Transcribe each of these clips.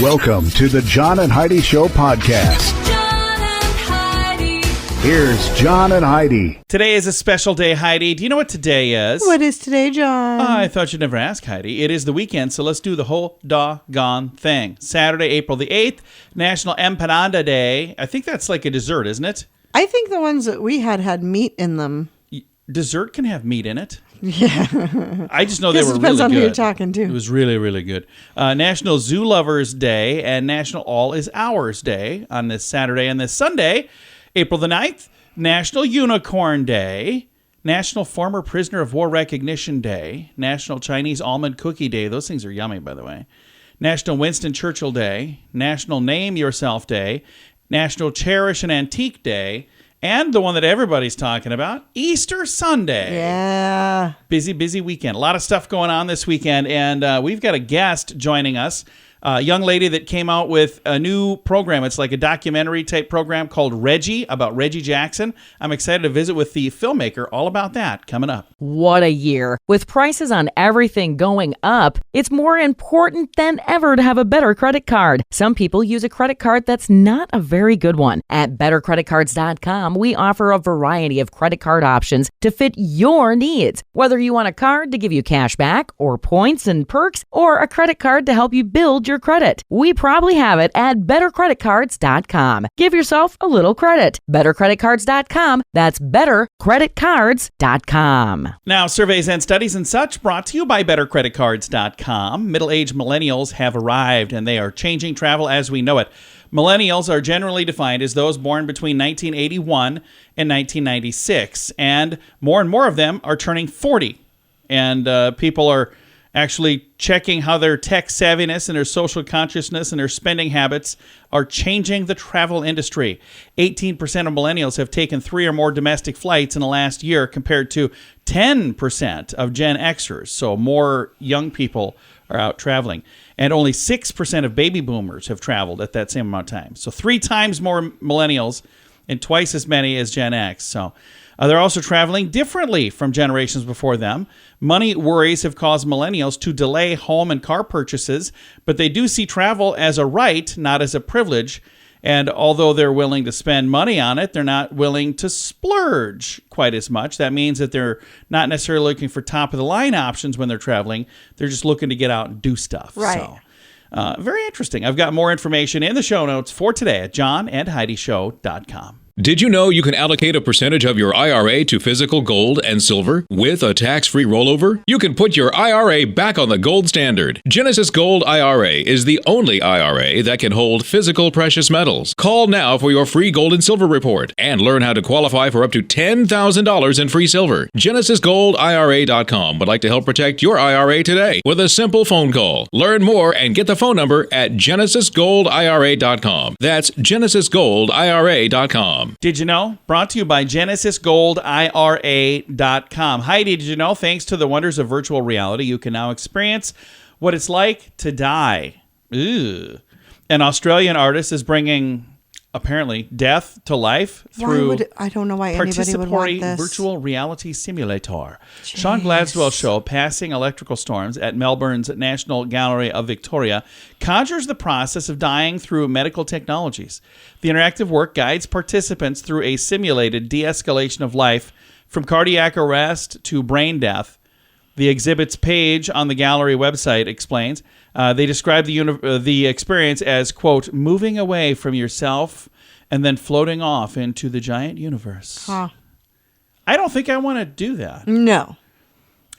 Welcome to the John and Heidi Show podcast. John and Heidi. Here's John and Heidi. Today is a special day, Heidi. Do you know what today is? What is today, John? I thought you'd never ask, Heidi. It is the weekend, so let's do the whole doggone thing. Saturday, April the 8th, National Empanada Day. I think that's like a dessert, isn't it? I think the ones that we had meat in them. Dessert can have meat in it. Yeah. I just know they were really good. Depends on who you're talking to. It was really, really good. National Zoo Lovers Day and National All Is Ours Day on this Saturday and this Sunday, April the 9th. National Unicorn Day. National Former Prisoner of War Recognition Day. National Chinese Almond Cookie Day. Those things are yummy, by the way. National Winston Churchill Day. National Name Yourself Day. National Cherish an Antique Day. And the one that everybody's talking about, Easter Sunday. Yeah. Busy, busy weekend. A lot of stuff going on this weekend. And we've got a guest joining us, a young lady that came out with a new program. It's like a documentary type program called Reggie, about Reggie Jackson. I'm excited to visit with the filmmaker. All about that coming up. What a year. With prices on everything going up, it's more important than ever to have a better credit card. Some people use a credit card that's not a very good one. At bettercreditcards.com, we offer a variety of credit card options to fit your needs. Whether you want a card to give you cash back or points and perks, or a credit card to help you build your credit, we probably have it at bettercreditcards.com. Give yourself a little credit. Bettercreditcards.com. That's bettercreditcards.com. Now, surveys and studies and such brought to you by bettercreditcards.com. Middle-aged millennials have arrived, and they are changing travel as we know it. Millennials are generally defined as those born between 1981 and 1996, and more of them are turning 40. And people are actually checking how their tech savviness and their social consciousness and their spending habits are changing the travel industry. 18% of millennials have taken 3 or more domestic flights in the last year compared to 10% of Gen Xers. So more young people are out traveling. And only 6% of baby boomers have traveled at that same amount of time. So 3 times more millennials and twice as many as Gen X. So they're also traveling differently from generations before them. Money worries have caused millennials to delay home and car purchases, but they do see travel as a right, not as a privilege. And although they're willing to spend money on it, they're not willing to splurge quite as much. That means that they're not necessarily looking for top-of-the-line options when they're traveling. They're just looking to get out and do stuff. Right. So, very interesting. I've got more information in the show notes for today at johnandheidishow.com. Did you know you can allocate a percentage of your IRA to physical gold and silver with a tax-free rollover? You can put your IRA back on the gold standard. Genesis Gold IRA is the only IRA that can hold physical precious metals. Call now for your free gold and silver report and learn how to qualify for up to $10,000 in free silver. GenesisGoldIRA.com would like to help protect your IRA today with a simple phone call. Learn more and get the phone number at GenesisGoldIRA.com. That's GenesisGoldIRA.com. Did you know? Brought to you by GenesisGoldIRA.com. Heidi, did you know? Thanks to the wonders of virtual reality, you can now experience what it's like to die. Ew. An Australian artist is bringing, apparently, death to life through I don't know why anybody would want participatory this. virtual reality simulator. Sean Gladwell's show, Passing Electrical Storms, at Melbourne's National Gallery of Victoria, conjures the process of dying through medical technologies. The interactive work guides participants through a simulated de-escalation of life from cardiac arrest to brain death. The exhibit's page on the gallery website explains, they describe the experience as, quote, moving away from yourself and then floating off into the giant universe. Huh. I don't think I want to do that. No.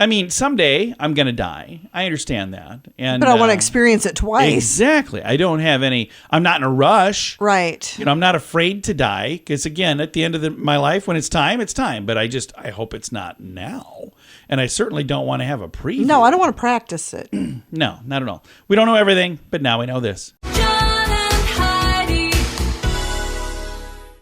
I mean, someday I'm going to die. I understand that. But I want to experience it twice. Exactly. I don't have any, I'm not in a rush. Right. You know, I'm not afraid to die because, again, at the end of my life, when it's time, it's time. But I hope it's not now. And I certainly don't want to have a preview. No, I don't want to practice it. No, not at all. We don't know everything, but now we know this. John and Heidi.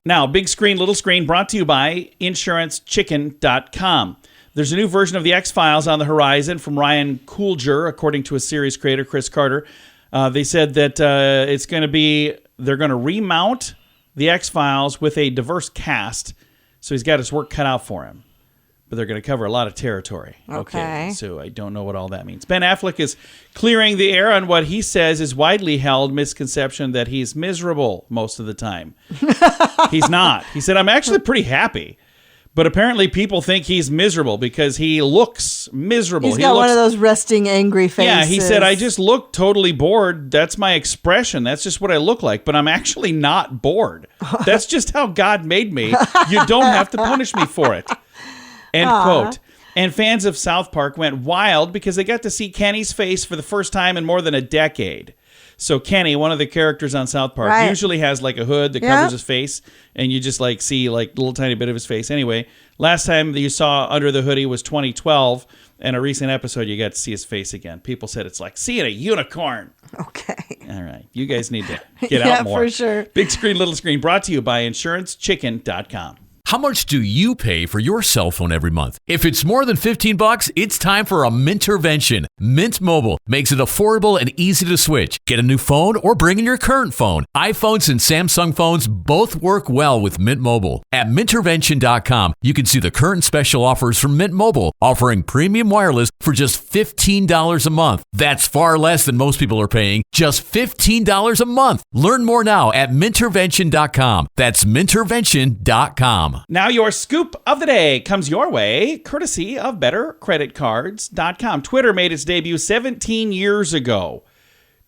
Now, big screen, little screen, brought to you by InsuranceChicken.com. There's a new version of The X-Files on the horizon from Ryan Coogler, according to a series creator, Chris Carter. They said that they're going to remount The X-Files with a diverse cast, so he's got his work cut out for him. but they're going to cover a lot of territory. Okay. So I don't know what all that means. Ben Affleck is clearing the air on what he says is widely held misconception that he's miserable most of the time. He's not. He said, I'm actually pretty happy. But apparently people think he's miserable because he looks miserable. He's got one of those resting angry faces. Yeah, he said, I just look totally bored. That's my expression. That's just what I look like. But I'm actually not bored. That's just how God made me. You don't have to punish me for it. End quote. And fans of South Park went wild because they got to see Kenny's face for the first time in more than a decade. So Kenny, one of the characters on South Park, usually has like a hood that covers his face, and you just like see like a little tiny bit of his face. Anyway, last time that you saw under the hoodie was 2012, and a recent episode you got to see his face again. People said it's like seeing a unicorn. Okay. All right. You guys need to get out more. Yeah, for sure. Big Screen, Little Screen, brought to you by InsuranceChicken.com. How much do you pay for your cell phone every month? If it's more than $15, it's time for a Mintervention. Mint Mobile makes it affordable and easy to switch. Get a new phone or bring in your current phone. iPhones and Samsung phones both work well with Mint Mobile. At Mintervention.com, you can see the current special offers from Mint Mobile, offering premium wireless for just $15 a month. That's far less than most people are paying, just $15 a month. Learn more now at Mintervention.com. That's Mintervention.com. Now your scoop of the day comes your way, courtesy of BetterCreditCards.com. Twitter made its debut 17 years ago.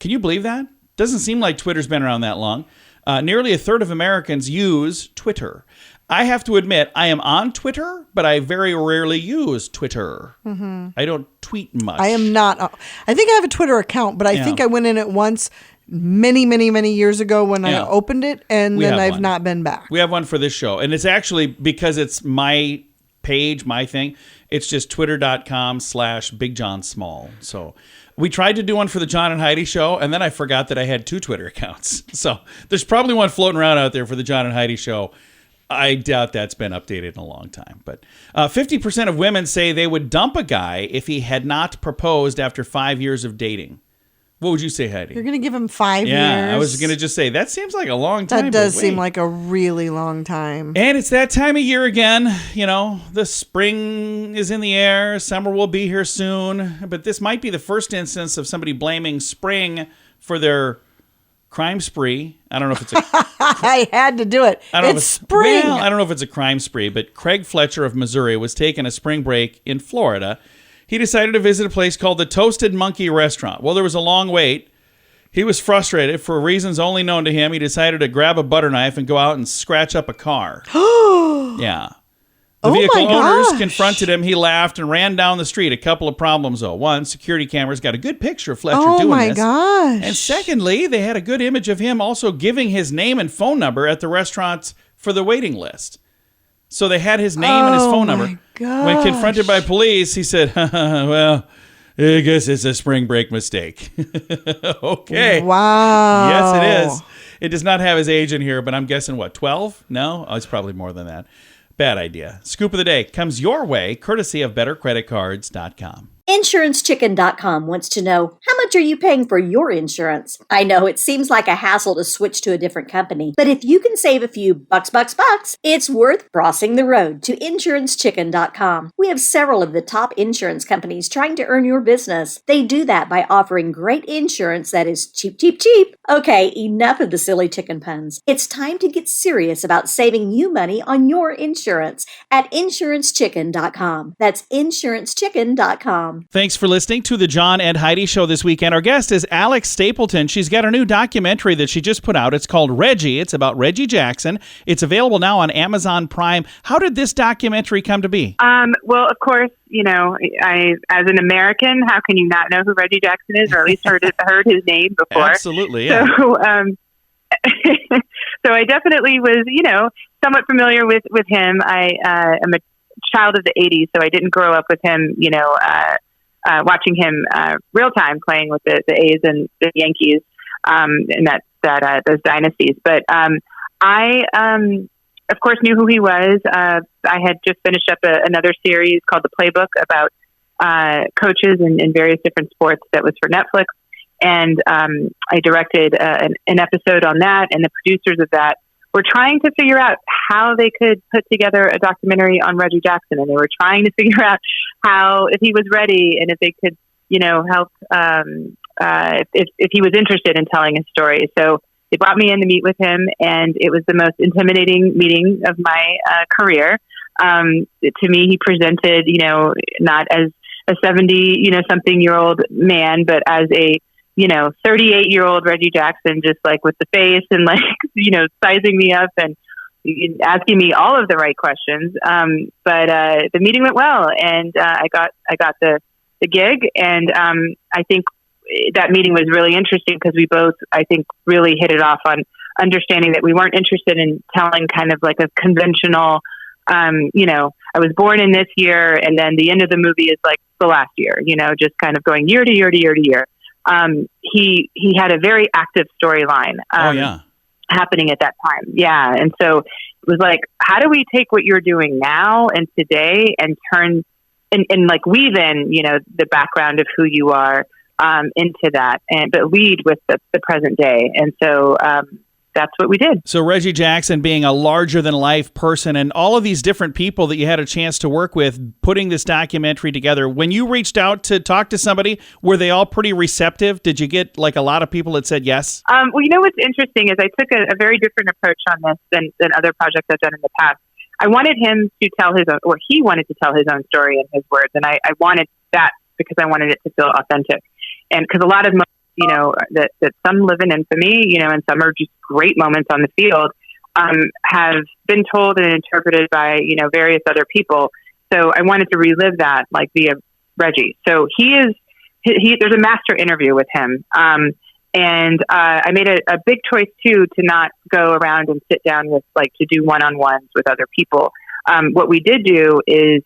Can you believe that? Doesn't seem like Twitter's been around that long. Nearly a third of Americans use Twitter. I have to admit, I am on Twitter, but I very rarely use Twitter. Mm-hmm. I don't tweet much. I am not. I think I have a Twitter account, but I think I went in it once many, many, many years ago when I opened it, and then I've not been back. We have one for this show, and it's actually because it's my page, my thing. It's just twitter.com/BigJohnSmall. So we tried to do one for the John and Heidi show, and then I forgot that I had 2 Twitter accounts. So there's probably one floating around out there for the John and Heidi show. I doubt that's been updated in a long time. But 50% of women say they would dump a guy if he had not proposed after 5 years of dating. What would you say, Heidi? You're going to give him 5 years? Yeah, I was going to just say, that seems like a long time. That does seem like a really long time. And it's that time of year again. You know, the spring is in the air. Summer will be here soon. But this might be the first instance of somebody blaming spring for their crime spree. I don't know if it's a... I had to do it. It's spring. Well, I don't know if it's a crime spree, but Craig Fletcher of Missouri was taking a spring break in Florida. He decided to visit a place called the Toasted Monkey Restaurant. Well, there was a long wait. He was frustrated. For reasons only known to him, he decided to grab a butter knife and go out and scratch up a car. Yeah. The vehicle owners confronted him. He laughed and ran down the street. A couple of problems, though. One, security cameras got a good picture of Fletcher doing this. Oh, my gosh. And secondly, they had a good image of him also giving his name and phone number at the restaurants for the waiting list. So they had his name and his phone number. When confronted by police, he said, well, I guess it's a spring break mistake. Okay. Wow. Yes, it is. It does not have his age in here, but I'm guessing, what, 12? No? Oh, it's probably more than that. Bad idea. Scoop of the day comes your way, courtesy of BetterCreditCards.com. InsuranceChicken.com wants to know, how much are you paying for your insurance? I know it seems like a hassle to switch to a different company, but if you can save a few bucks, it's worth crossing the road to InsuranceChicken.com. We have several of the top insurance companies trying to earn your business. They do that by offering great insurance that is cheap. Okay, enough of the silly chicken puns. It's time to get serious about saving you money on your insurance at InsuranceChicken.com. That's InsuranceChicken.com. Thanks for listening to the John and Heidi Show this weekend. Our guest is Alex Stapleton. She's got a new documentary that she just put out. It's called Reggie. It's about Reggie Jackson. It's available now on Amazon Prime. How did this documentary come to be? Well, of course, you know, I, as an American, how can you not know who Reggie Jackson is, or at least heard his name before? Absolutely, yeah. So, so I definitely was, you know, somewhat familiar with him. I am a child of the 80s, so I didn't grow up with him, you know, watching him real time playing with the A's and the Yankees, and those dynasties. But I, of course, knew who he was. I had just finished up another series called The Playbook about coaches in various different sports that was for Netflix. And I directed an episode on that, and the producers of that were trying to figure out how they could put together a documentary on Reggie Jackson, and they were trying to figure out how, if he was ready, and if they could, help if he was interested in telling his story. So they brought me in to meet with him, and it was the most intimidating meeting of my career. To me, he presented, not as a 70, something year old man, but as a 38-year-old Reggie Jackson, just like with the face and like, sizing me up and asking me all of the right questions. But the meeting went well, and I got the gig. And I think that meeting was really interesting because we both, I think, really hit it off on understanding that we weren't interested in telling kind of like a conventional, I was born in this year, and then the end of the movie is like the last year, just kind of going year to year to year to year. He had a very active storyline happening at that time. Yeah. And so it was like, how do we take what you're doing now and today and turn and like weave in, the background of who you are into that, but lead with the present day. And so that's what we did. So Reggie Jackson being a larger-than-life person and all of these different people that you had a chance to work with putting this documentary together, when you reached out to talk to somebody, were they all pretty receptive? Did you get like a lot of people that said yes? Well, what's interesting is I took a very different approach on this than other projects I've done in the past. I wanted him to tell his own, or he wanted to tell his own story in his words, and I wanted that because I wanted it to feel authentic. And because a lot of that some live in infamy, and some are just great moments on the field, have been told and interpreted by, various other people. So I wanted to relive that, like via Reggie. So there's a master interview with him. And I made a big choice too, to not go around and sit down with to do one-on-ones with other people. What we did do is,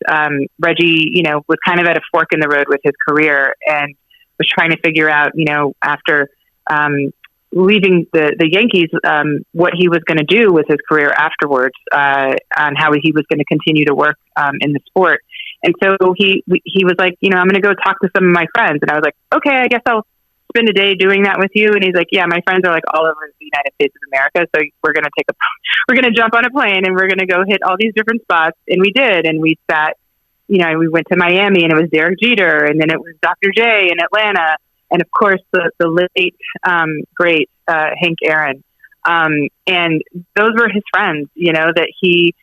Reggie, was kind of at a fork in the road with his career and was trying to figure out, after leaving the Yankees, what he was going to do with his career afterwards, on how he was going to continue to work in the sport. And so he was like, I'm going to go talk to some of my friends. And I was like, okay, I guess I'll spend a day doing that with you. And he's like, yeah, my friends are like all over the United States of America. So we're going to jump on a plane and we're going to go hit all these different spots. And we did. And we sat, we went to Miami, and it was Derek Jeter, and then it was Dr. J in Atlanta. And of course the late, great, Hank Aaron. And those were his friends, that he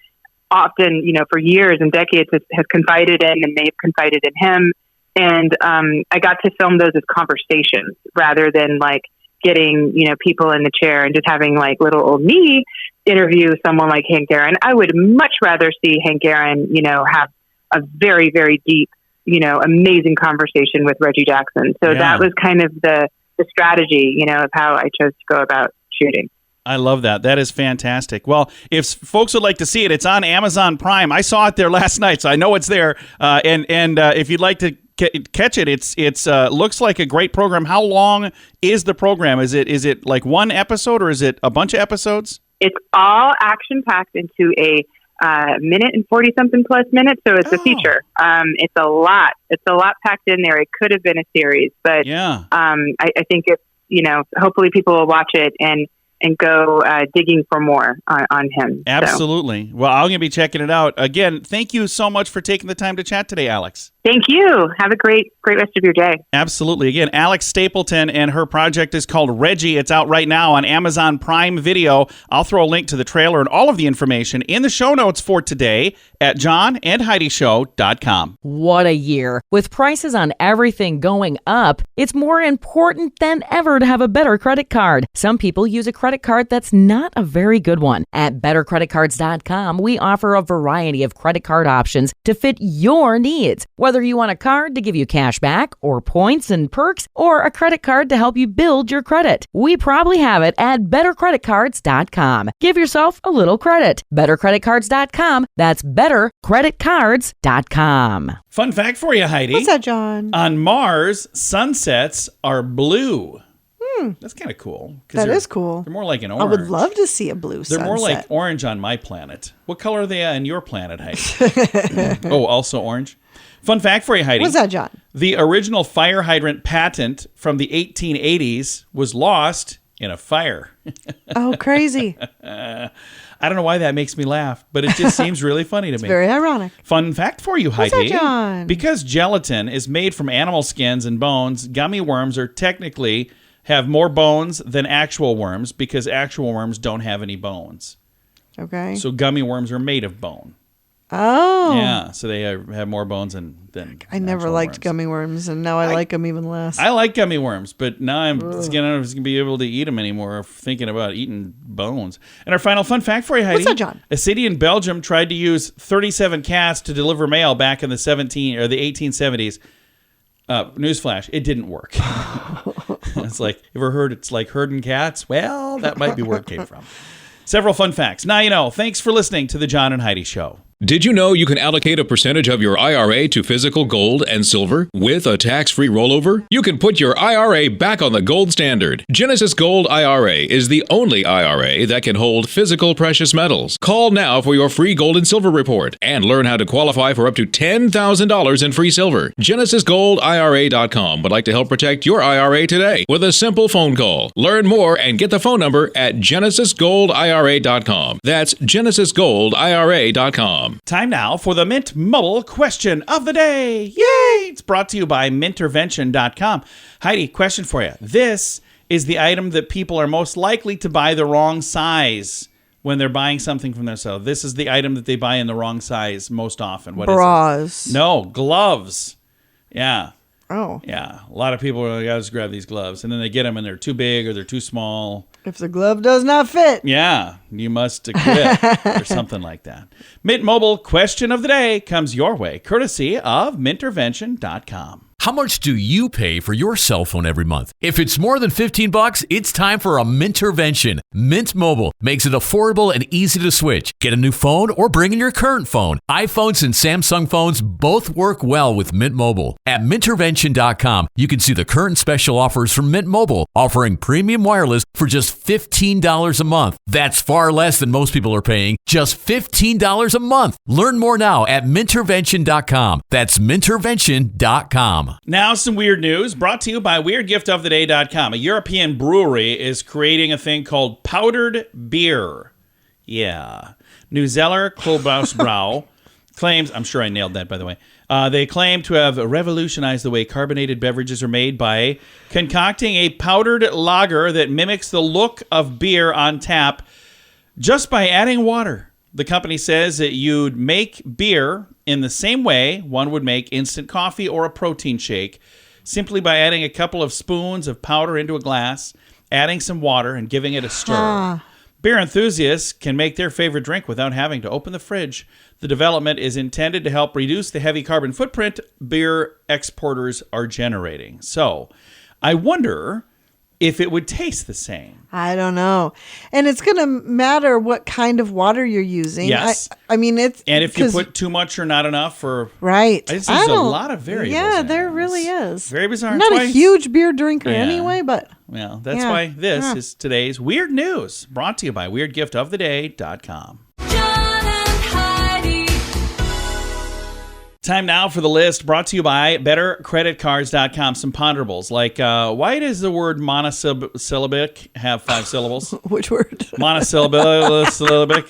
often, for years and decades has confided in, and they've confided in him. And I got to film those as conversations rather than like getting, people in the chair and just having like little old me interview someone like Hank Aaron. I would much rather see Hank Aaron, have a very, very deep, amazing conversation with Reggie Jackson. So that was kind of the strategy, of how I chose to go about shooting. I love that. That is fantastic. Well, if folks would like to see it, it's on Amazon Prime. I saw it there last night, so I know it's there. And if you'd like to catch it, it's looks like a great program. How long is the program? Is it like one episode, or is it a bunch of episodes? It's all action packed into a minute and 40 something plus minutes. So it's a feature. It's a lot packed in there. It could have been a series, but I think if, hopefully people will watch it and go digging for more on him. Absolutely. So. Well, I'm going to be checking it out. Again, thank you so much for taking the time to chat today, Alex. Thank you. Have a great rest of your day. Absolutely. Again, Alex Stapleton, and her project is called Reggie. It's out right now on Amazon Prime Video. I'll throw a link to the trailer and all of the information in the show notes for today at johnandheidishow.com. What a year. With prices on everything going up, it's more important than ever to have a better credit card. Some people use a credit card that's not a very good one. At bettercreditcards.com, we offer a variety of credit card options to fit your needs. Whether you want a card to give you cash back or points and perks, or a credit card to help you build your credit, we probably have it at bettercreditcards.com. Give yourself a little credit. Bettercreditcards.com. That's bettercreditcards.com. Fun fact for you, Heidi. What's that, John? On Mars, sunsets are blue. That's kind of cool. That is cool. They're more like an orange. I would love to see a blue sunset. They're more like orange on my planet. What color are they on your planet, Heidi? Oh, also orange? Fun fact for you, Heidi. What's that, John? The original fire hydrant patent from the 1880s was lost in a fire. Oh, crazy. I don't know why that makes me laugh, but it just seems really funny to me. Very ironic. Fun fact for you, Heidi. What's that, John? Because gelatin is made from animal skins and bones, gummy worms are technically have more bones than actual worms because actual worms don't have any bones. Okay. So gummy worms are made of bone. Oh. Yeah, so they have more bones than I never actual liked worms. gummy worms, and now I like them even less. I like gummy worms, but now I'm just going to be able to eat them anymore thinking about eating bones. And our final fun fact for you, Heidi. What's that, John? A city in Belgium tried to use 37 cats to deliver mail back in the 1870s. Newsflash, it didn't work. It's like, ever heard it's like herding cats? Well, that might be where it came from. Several fun facts. Now you know. Thanks for listening to The John and Heidi Show. Did you know you can allocate a percentage of your IRA to physical gold and silver with a tax-free rollover? You can put your IRA back on the gold standard. Genesis Gold IRA is the only IRA that can hold physical precious metals. Call now for your free gold and silver report and learn how to qualify for up to $10,000 in free silver. GenesisGoldIRA.com would like to help protect your IRA today with a simple phone call. Learn more and get the phone number at GenesisGoldIRA.com. That's GenesisGoldIRA.com. Time now for the Mint Mobile question of the day. Yay! It's brought to you by Mintervention.com. Heidi, question for you. This is the item that people are most likely to buy the wrong size when they're buying something from themselves. This is the item that they buy in the wrong size most often. What Bras. is it? No, gloves. Yeah. Oh. Yeah. A lot of people are like, I just grab these gloves. And then they get them and they're too big or they're too small. If the glove does not fit. Yeah, you must quit or something like that. Mint Mobile question of the day comes your way, courtesy of Mintervention.com. How much do you pay for your cell phone every month? If it's more than $15, it's time for a Mintervention. Mint Mobile makes it affordable and easy to switch. Get a new phone or bring in your current phone. iPhones and Samsung phones both work well with Mint Mobile. At Mintervention.com, you can see the current special offers from Mint Mobile, offering premium wireless for just $15 a month. That's far less than most people are paying, just $15 a month. Learn more now at Mintervention.com. That's Mintervention.com. Now some weird news brought to you by WeirdGiftOfTheDay.com. A European brewery is creating a thing called powdered beer. Yeah. New Zeller Klobausbrau claims, I'm sure I nailed that by the way, they claim to have revolutionized the way carbonated beverages are made by concocting a powdered lager that mimics the look of beer on tap just by adding water. The company says that you'd make beer in the same way one would make instant coffee or a protein shake, simply by adding a couple of spoons of powder into a glass, adding some water, and giving it a stir. Beer enthusiasts can make their favorite drink without having to open the fridge. The development is intended to help reduce the heavy carbon footprint beer exporters are generating. So, I wonder if it would taste the same. I don't know. And it's going to matter what kind of water you're using. Yes. I mean, it's... And if you put too much or not enough or... Right. There's a lot of variables. Yeah, in there this. really is. Very bizarre. I'm not a huge beer drinker anyway, but... Well, that's why this is today's Weird News, brought to you by WeirdGiftOfTheDay.com. John and Heidi. Time now for the list, brought to you by BetterCreditCards.com. Some ponderables, like why does the word monosyllabic have 5 syllables? Which word? Monosyllabic.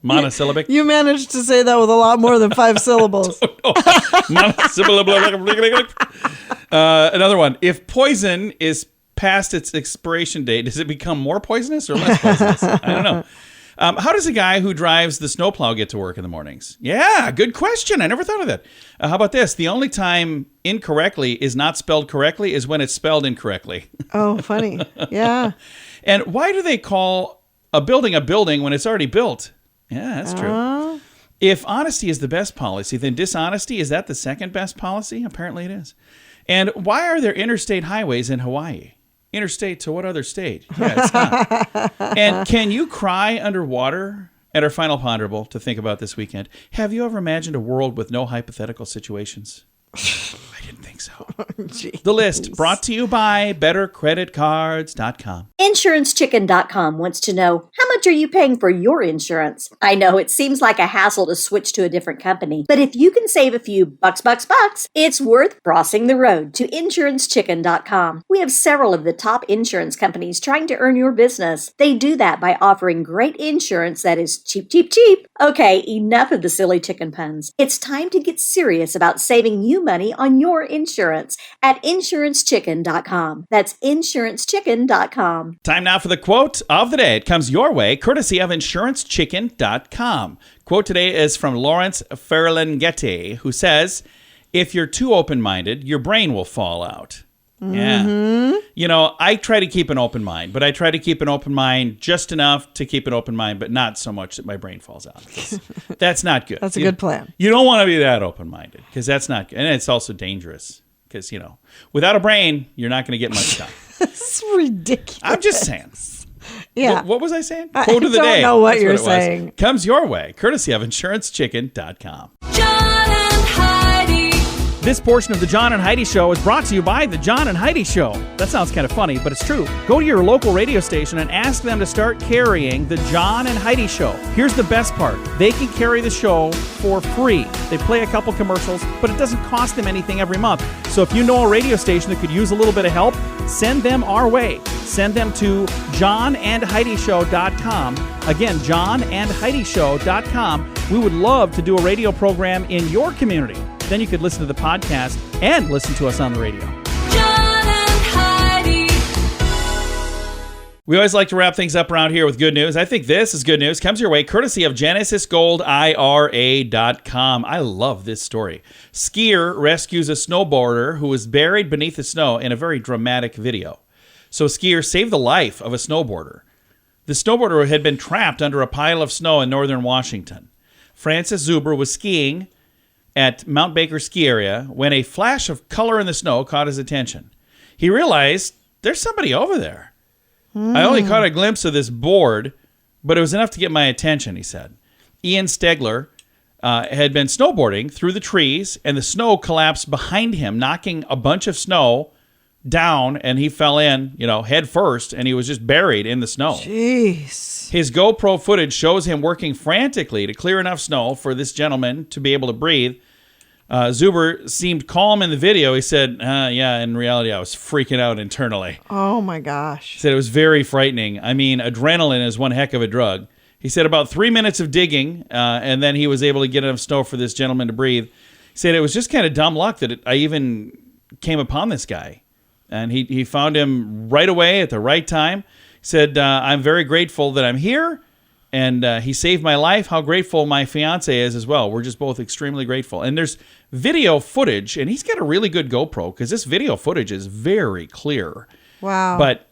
Monosyllabic. You managed to say that with a lot more than 5 syllables. Monosyllabic. Another one. If poison is past its expiration date, does it become more poisonous or less poisonous? I don't know. How does a guy who drives the snowplow get to work in the mornings? Yeah, good question. I never thought of that. How about this? The only time incorrectly is not spelled correctly is when it's spelled incorrectly. Oh, funny. Yeah. And why do they call a building when it's already built? Yeah, that's true. If honesty is the best policy, then dishonesty, is that the second best policy? Apparently it is. And why are there interstate highways in Hawaii? Interstate to what other state? Yeah, it's not. And can you cry underwater? And our final ponderable to think about this weekend. Have you ever imagined a world with no hypothetical situations? I didn't think so. Jeez. The list brought to you by BetterCreditCards.com. InsuranceChicken.com wants to know, how much are you paying for your insurance? I know it seems like a hassle to switch to a different company, but if you can save a few bucks, it's worth crossing the road to InsuranceChicken.com. We have several of the top insurance companies trying to earn your business. They do that by offering great insurance that is cheap, cheap, cheap. Okay, enough of the silly chicken puns. It's time to get serious about saving you money on your insurance at InsuranceChicken.com. That's InsuranceChicken.com. Time now for the quote of the day. It comes your way, courtesy of InsuranceChicken.com. Quote today is from Lawrence Ferlinghetti, who says, "If you're too open-minded, your brain will fall out." Yeah. You know, I try to keep an open mind, but I try to keep an open mind just enough to keep an open mind, but not so much that my brain falls out. That's not good. That's a good plan. You don't want to be that open-minded because that's not good. And it's also dangerous because, you know, without a brain, you're not going to get much done. It's ridiculous. I'm just saying. Yeah. What was I saying? I Quote of the don't day. know what That's you're it was. saying. Comes your way, courtesy of InsuranceChicken.com. John and Heidi. This portion of the John and Heidi Show is brought to you by the John and Heidi Show. That sounds kind of funny, but it's true. Go to your local radio station and ask them to start carrying the John and Heidi Show. Here's the best part. They can carry the show for free. They play a couple commercials, but it doesn't cost them anything every month. So if you know a radio station that could use a little bit of help, send them our way. Send them to johnandheidishow.com. Again, johnandheidishow.com. We would love to do a radio program in your community. Then you could listen to the podcast and listen to us on the radio. John and Heidi. We always like to wrap things up around here with good news. I think this is good news. Comes your way courtesy of GenesisGoldIRA.com. I love this story. Skier rescues a snowboarder who was buried beneath the snow in a very dramatic video. So a skier saved the life of a snowboarder. The snowboarder had been trapped under a pile of snow in northern Washington. Francis Zuber was skiing at Mount Baker ski area when a flash of color in the snow caught his attention. He realized there's somebody over there. I only caught a glimpse of this board, but it was enough to get my attention, he said. Ian Stegler had been snowboarding through the trees, and the snow collapsed behind him, knocking a bunch of snow down, and he fell in, head first, and he was just buried in the snow. Jeez. His GoPro footage shows him working frantically to clear enough snow for this gentleman to be able to breathe. Zuber seemed calm in the video. He said, yeah, in reality, I was freaking out internally. Oh, my gosh. He said it was very frightening. I mean, adrenaline is one heck of a drug. He said about 3 minutes of digging, and then he was able to get enough snow for this gentleman to breathe. He said it was just kind of dumb luck that I even came upon this guy. And he found him right away at the right time. He said, I'm very grateful that I'm here, and he saved my life. How grateful my fiance is as well. We're just both extremely grateful. And there's video footage, and he's got a really good GoPro because this video footage is very clear. Wow. But,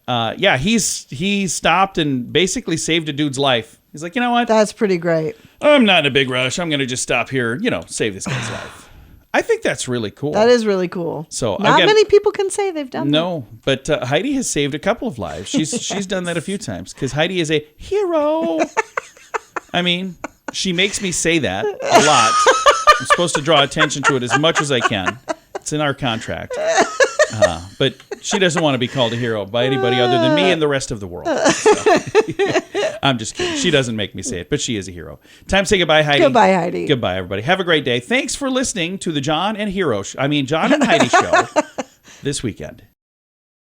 he stopped and basically saved a dude's life. He's like, you know what? That's pretty great. I'm not in a big rush. I'm going to just stop here, save this guy's life. I think that's really cool. That is really cool. So not many people can say they've done that. No, but Heidi has saved a couple of lives. She's done that a few times because Heidi is a hero. I mean, she makes me say that a lot. I'm supposed to draw attention to it as much as I can. It's in our contract. But she doesn't want to be called a hero by anybody other than me and the rest of the world. So. I'm just kidding. She doesn't make me say it, but she is a hero. Time to say goodbye, Heidi. Goodbye, Heidi. Goodbye, everybody. Have a great day. Thanks for listening to the John and Heidi Show this weekend.